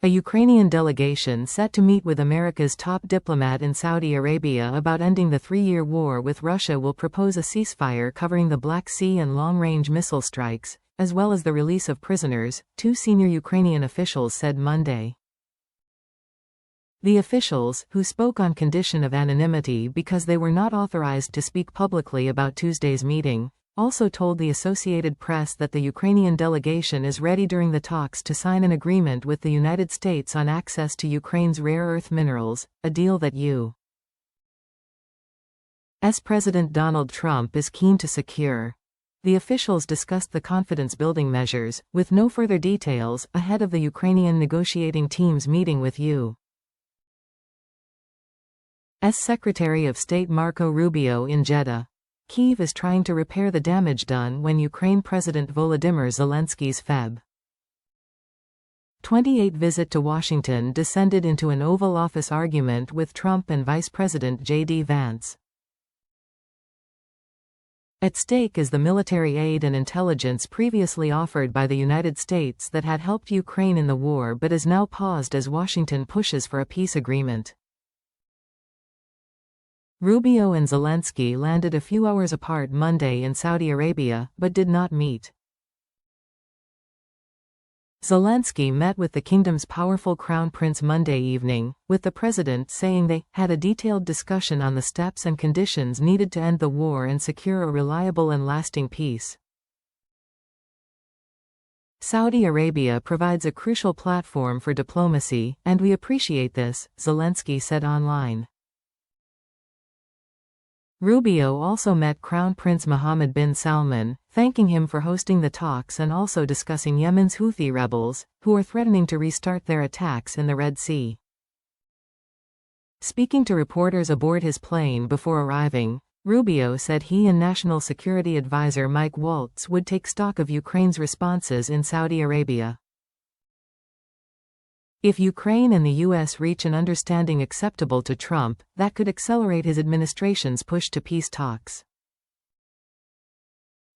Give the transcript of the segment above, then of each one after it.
A Ukrainian delegation set to meet with America's top diplomat in Saudi Arabia about ending the three-year war with Russia will propose a ceasefire covering the Black Sea and long-range missile strikes, as well as the release of prisoners, two senior Ukrainian officials said Monday. The officials, who spoke on condition of anonymity because they were not authorized to speak publicly about Tuesday's meeting, also told the Associated Press that the Ukrainian delegation is ready during the talks to sign an agreement with the United States on access to Ukraine's rare earth minerals, a deal that U.S. President Donald Trump is keen to secure. The officials discussed the confidence-building measures, with no further details, ahead of the Ukrainian negotiating team's meeting with U.S. Secretary of State Marco Rubio in Jeddah. Kyiv is trying to repair the damage done when Ukraine President Volodymyr Zelensky's Feb. 28 visit to Washington descended into an Oval Office argument with Trump and Vice President J.D. Vance. At stake is the military aid and intelligence previously offered by the United States that had helped Ukraine in the war but is now paused as Washington pushes for a peace agreement. Rubio and Zelensky landed a few hours apart Monday in Saudi Arabia, but did not meet. Zelensky met with the kingdom's powerful crown prince Monday evening, with the president saying they had a detailed discussion on the steps and conditions needed to end the war and secure a reliable and lasting peace. Saudi Arabia provides a crucial platform for diplomacy, and we appreciate this, Zelensky said online. Rubio also met Crown Prince Mohammed bin Salman, thanking him for hosting the talks and also discussing Yemen's Houthi rebels, who are threatening to restart their attacks in the Red Sea. Speaking to reporters aboard his plane before arriving, Rubio said he and National Security Advisor Mike Waltz would take stock of Ukraine's responses in Saudi Arabia. If Ukraine and the U.S. reach an understanding acceptable to Trump, that could accelerate his administration's push to peace talks.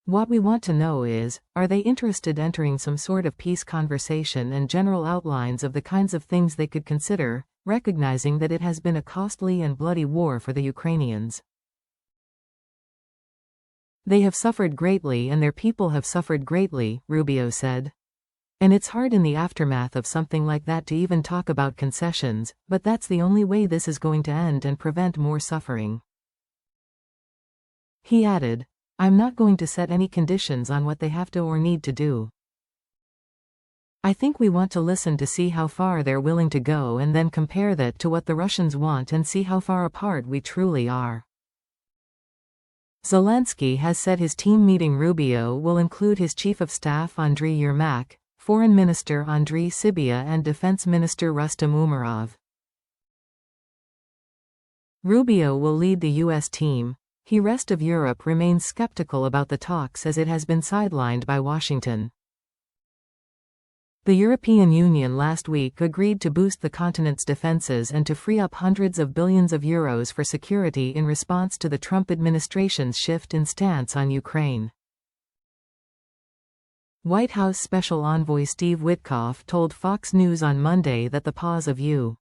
What we want to know is, are they interested in entering some sort of peace conversation and general outlines of the kinds of things they could consider, recognizing that it has been a costly and bloody war for the Ukrainians. They have suffered greatly and their people have suffered greatly, Rubio said. And it's hard in the aftermath of something like that to even talk about concessions, but that's the only way this is going to end and prevent more suffering. He added, I'm not going to set any conditions on what they have to or need to do. I think we want to listen to see how far they're willing to go and then compare that to what the Russians want and see how far apart we truly are. Zelensky has said his team meeting Rubio will include his Chief of Staff Andriy Yermak, Foreign Minister Andriy Sybiha and Defense Minister Rustem Umerov. Rubio will lead the U.S. team. The rest of Europe remains skeptical about the talks as it has been sidelined by Washington. The European Union last week agreed to boost the continent's defenses and to free up hundreds of billions of euros for security in response to the Trump administration's shift in stance on Ukraine. White House Special Envoy Steve Witkoff told Fox News on Monday that the pause of U.S.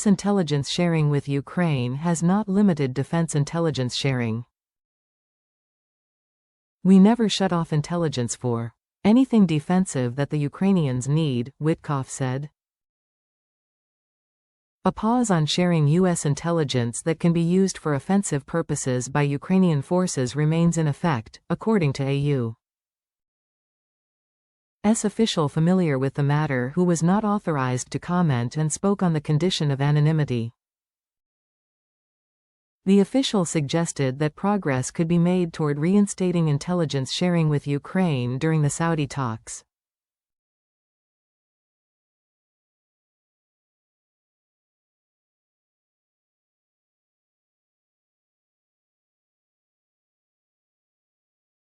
intelligence sharing with Ukraine has not limited defense intelligence sharing. We never shut off intelligence for anything defensive that the Ukrainians need, Witkoff said. A pause on sharing U.S. intelligence that can be used for offensive purposes by Ukrainian forces remains in effect, according to a U.S. official familiar with the matter who was not authorized to comment and spoke on the condition of anonymity. The official suggested that progress could be made toward reinstating intelligence sharing with Ukraine during the Saudi talks.